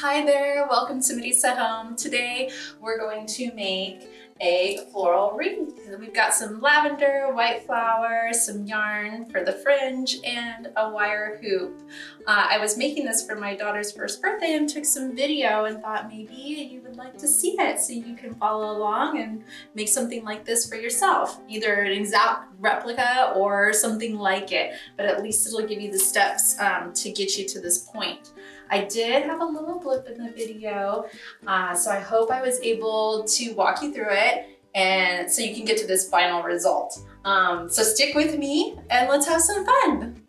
Hi there, welcome to Middy's at Home. Today we're going to make a floral wreath. We've got some lavender, white flowers, some yarn for the fringe, and a wire hoop. I was making this for my daughter's first birthday and took some video and thought maybe you would like to see it so you can follow along and make something like this for yourself. Either an exact replica or something like it, but at least it'll give you the steps to get you to this point. I did have a little blip in the video, so I hope I was able to walk you through it and so you can get to this final result. So stick with me and let's have some fun.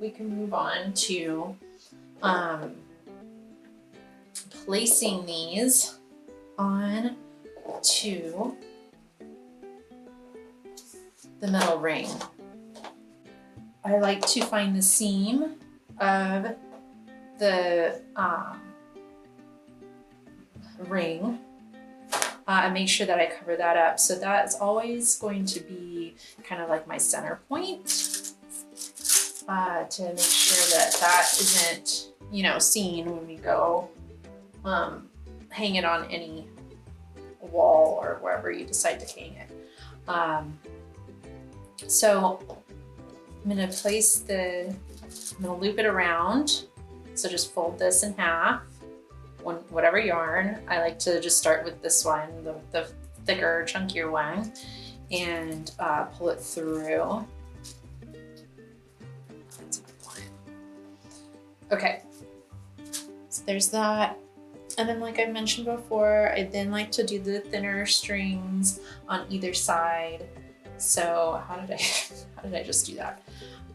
We can move on to placing these on to the metal ring. I like to find the seam of the ring and make sure that I cover that up. So that is always going to be kind of like my center point. To make sure that that isn't, seen when we go hang it on any wall or wherever you decide to hang it. So I'm gonna loop it around. So just fold this in half, whatever yarn. I like to just start with this one, the thicker, chunkier one, and pull it through. Okay, so there's that. And then like I mentioned before, I then like to do the thinner strings on either side. So how did I just do that?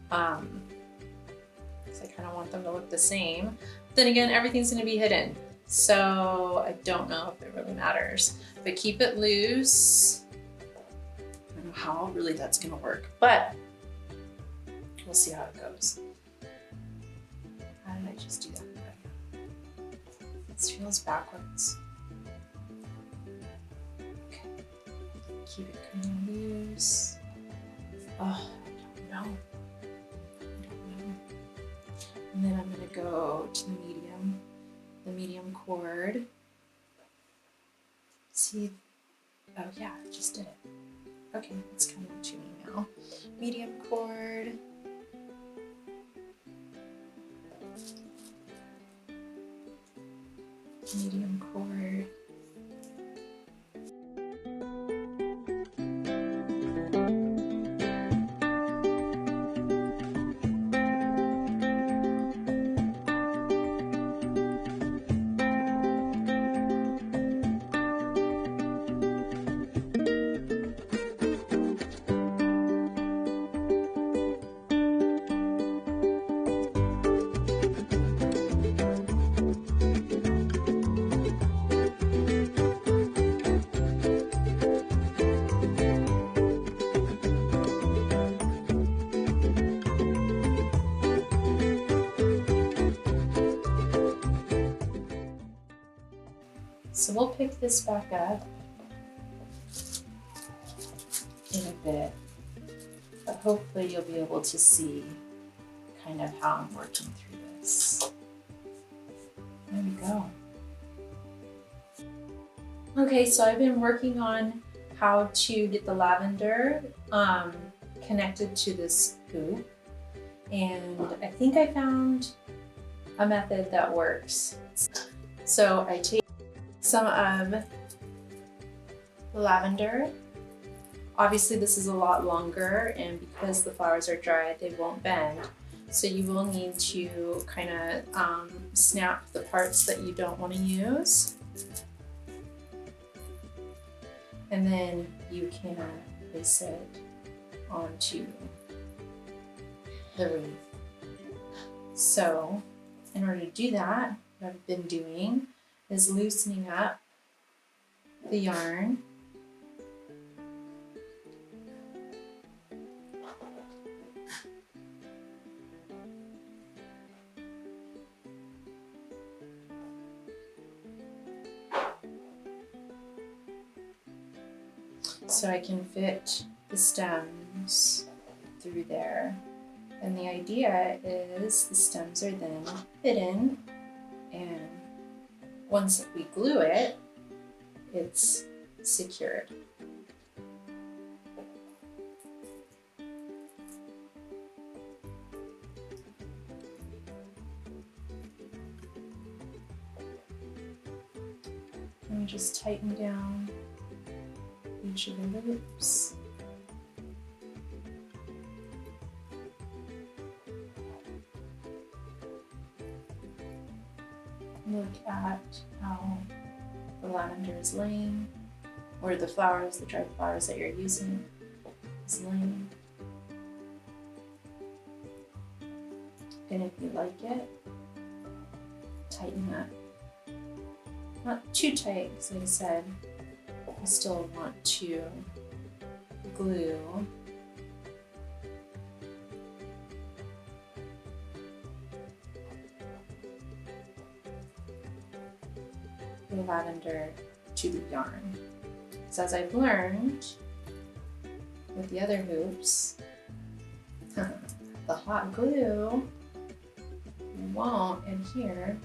Because I kind of want them to look the same. But then again, everything's gonna be hidden. So I don't know if it really matters, but keep it loose. I don't know how really that's gonna work, but we'll see how it goes. How did I just do that? It feels backwards. Okay. Keep it kind of loose. Oh, I don't know. And then I'm gonna go to the medium cord. See? Oh yeah, I just did it. Okay, it's coming to me now. Medium cord. Medium cord. So we'll pick this back up in a bit, but hopefully you'll be able to see kind of how I'm working through this. There we go. Okay, so I've been working on how to get the lavender connected to this hoop, and I think I found a method that works. So I take some of the lavender. Obviously this is a lot longer, and because the flowers are dry, they won't bend. So you will need to kind of snap the parts that you don't want to use. And then you can place it onto the wreath. So in order to do that, what I've been doing is loosening up the yarn. So I can fit the stems through there. And the idea is the stems are then hidden, and once we glue it, it's secured. And we just tighten down each of the loops. Look at how the lavender is laying, or the flowers, the dried flowers that you're using is laying. And if you like it, tighten that. Not too tight, because like I said, I still want to glue the lavender to the yarn. So as I've learned with the other hoops, the hot glue won't adhere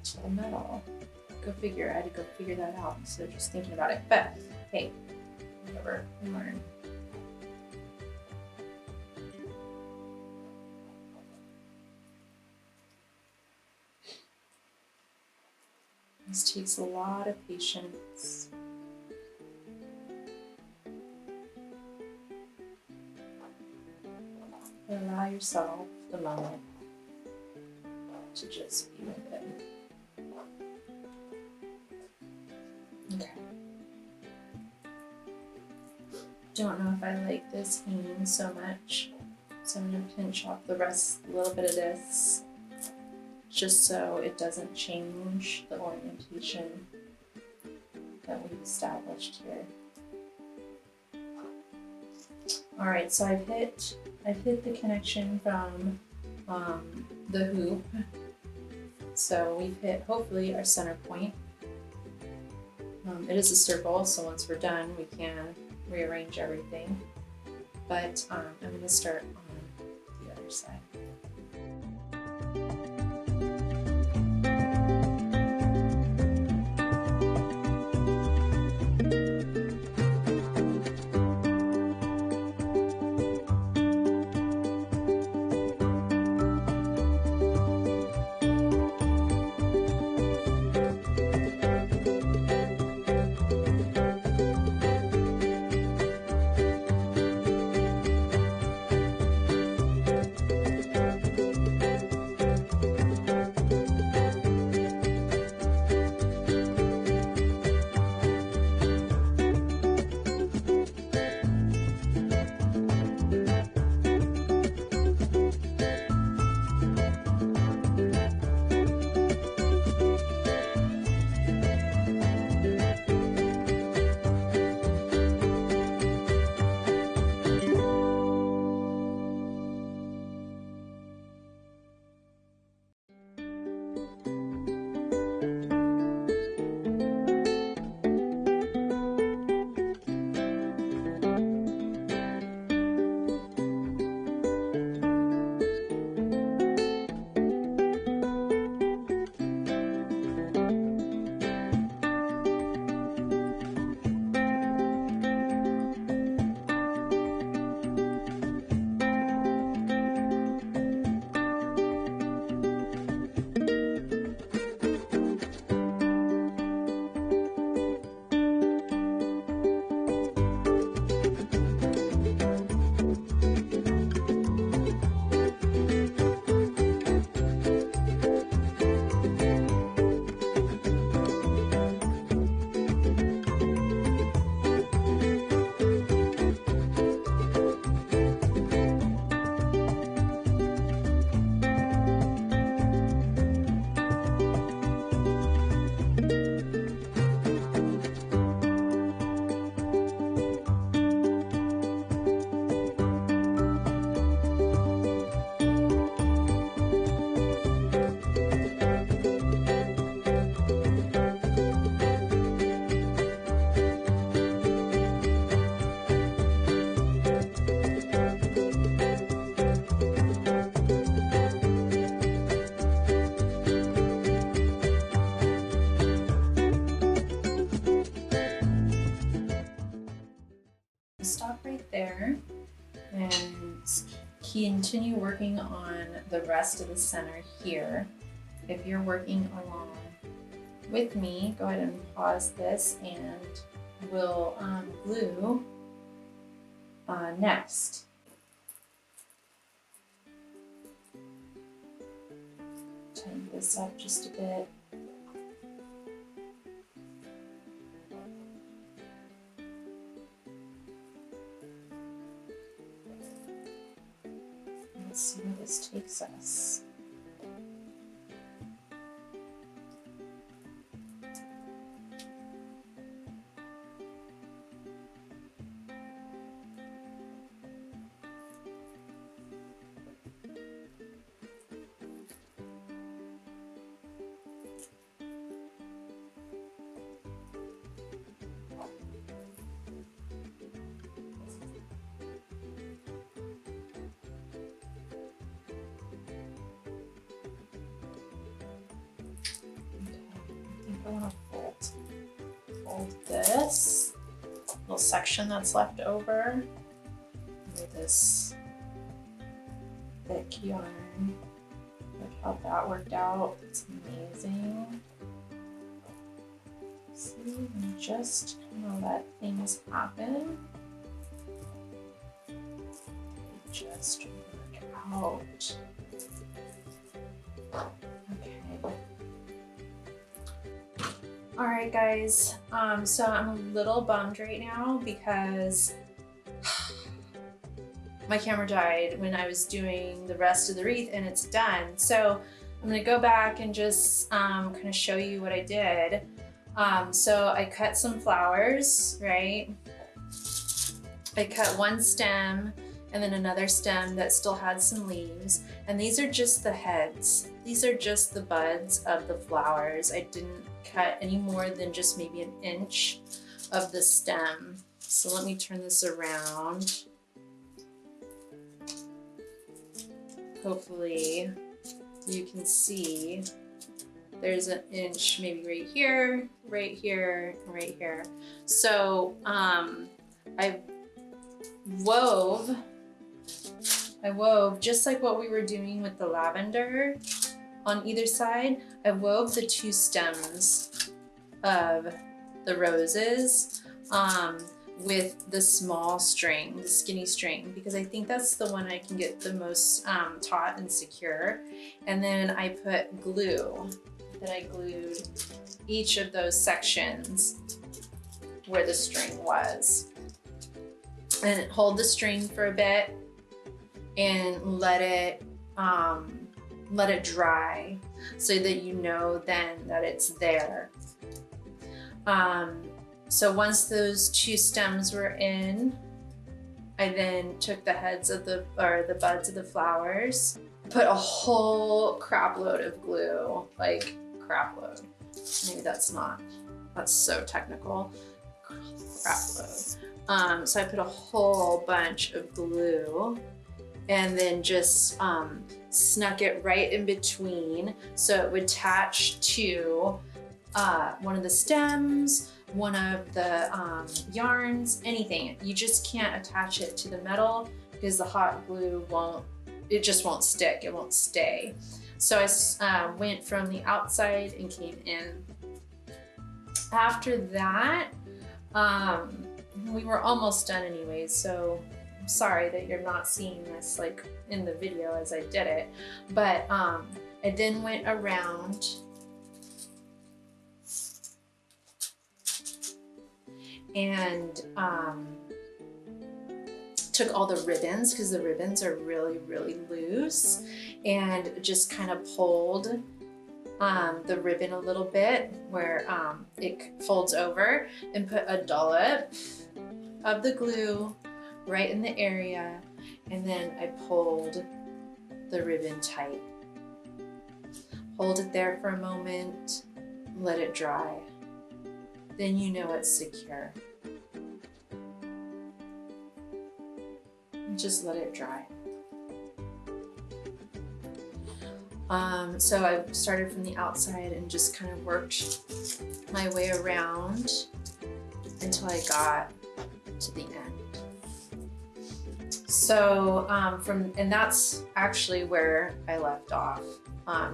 to the metal. Go figure, I had to go figure that out instead of just thinking about it. But hey, whatever, we learn. This takes a lot of patience. Allow yourself the moment to just be with it. Okay. Don't know if I like this hanging so much, so I'm going to pinch off the rest, a little bit of this, just so it doesn't change the orientation that we've established here. All right, so I've hit the connection from the hoop. So we've hit hopefully our center point. It is a circle, so once we're done, we can rearrange everything. But I'm going to start on the other side. stop right there and continue working on the rest of the center here. If you're working along with me, go ahead and pause this and we'll glue next. Tighten this up just a bit. Let's see where this takes us. I want to fold this little section that's left over with this thick yarn. Look how that worked out. It's amazing. See, and just kind of let things happen. Just work out. All right, guys, so I'm a little bummed right now because my camera died when I was doing the rest of the wreath and it's done. So I'm gonna go back and just kind of show you what I did. So I cut some flowers, right? I cut one stem and then another stem that still had some leaves. And these are just the heads. These are just the buds of the flowers. I didn't cut any more than just maybe an inch of the stem. So let me turn this around. Hopefully you can see there's an inch maybe right here, right here, right here. So I wove just like what we were doing with the lavender on either side. I wove the two stems of the roses with the small string, the skinny string, because I think that's the one I can get the most taut and secure. And then I put glue that I glued each of those sections where the string was. And hold the string for a bit and let it dry so that you know then that it's there. So once those two stems were in, I then took the heads of the buds of the flowers, put a whole crap load of glue, like crap load. Maybe that's so technical. Crap load. So I put a whole bunch of glue and then just snuck it right in between so it would attach to one of the stems, one of the yarns, anything. You just can't attach it to the metal because the hot glue just won't stick, it won't stay. So I went from the outside and came in. After that, we were almost done anyways, so I'm sorry that you're not seeing this like in the video as I did it, but I then went around and took all the ribbons, because the ribbons are really, really loose, and just kind of pulled the ribbon a little bit where it folds over, and put a dollop of the glue right in the area, and then I pulled the ribbon tight. Hold it there for a moment, let it dry. Then you know it's secure. Just let it dry. So I started from the outside and just kind of worked my way around until I got to the end. So and that's actually where I left off.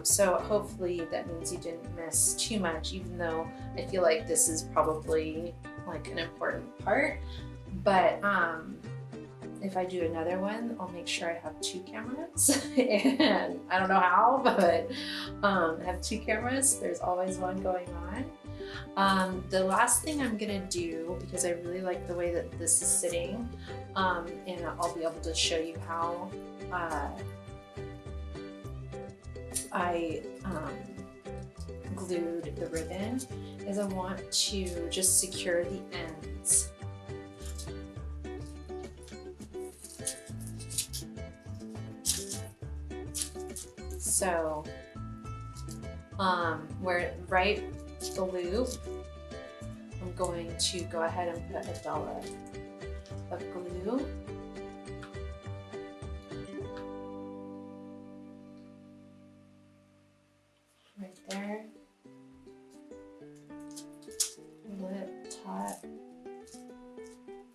So hopefully that means you didn't miss too much, even though I feel like this is probably like an important part. But if I do another one, I'll make sure I have 2 cameras. And I don't know how, but I have 2 cameras. There's always one going on. The last thing I'm gonna do, because I really like the way that this is sitting, and I'll be able to show you how I glued the ribbon, is I want to just secure the ends. So where right the loop, I'm going to go ahead and put a dollop of glue. Right there. Hold it taut.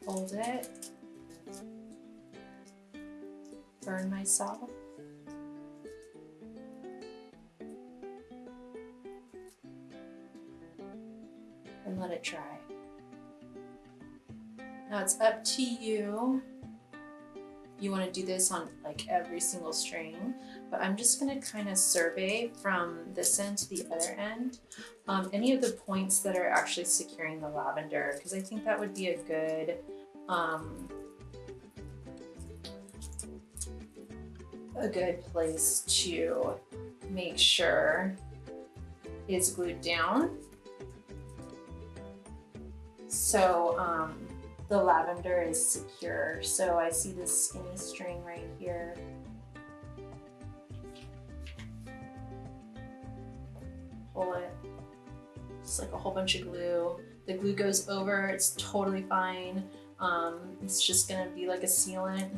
Hold it. Burn myself. And let it dry. Now it's up to you. You want to do this on like every single string, but I'm just going to kind of survey from this end to the other end any of the points that are actually securing the lavender, because I think that would be a good place to make sure it's glued down. So the lavender is secure. So I see this skinny string right here. Pull it, just like a whole bunch of glue. The glue goes over, it's totally fine. It's just gonna be like a sealant.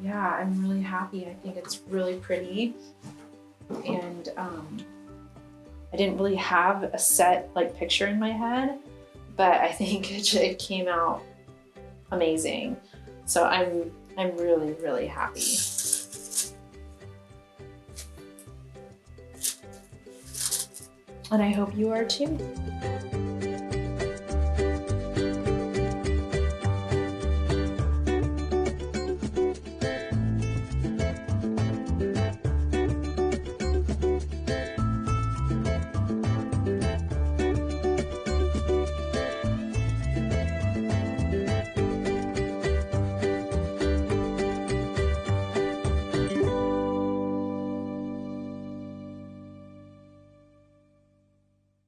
Yeah, I'm really happy. I think it's really pretty. And I didn't really have a set like picture in my head, but I think it came out amazing. So I'm really, really happy. And I hope you are too.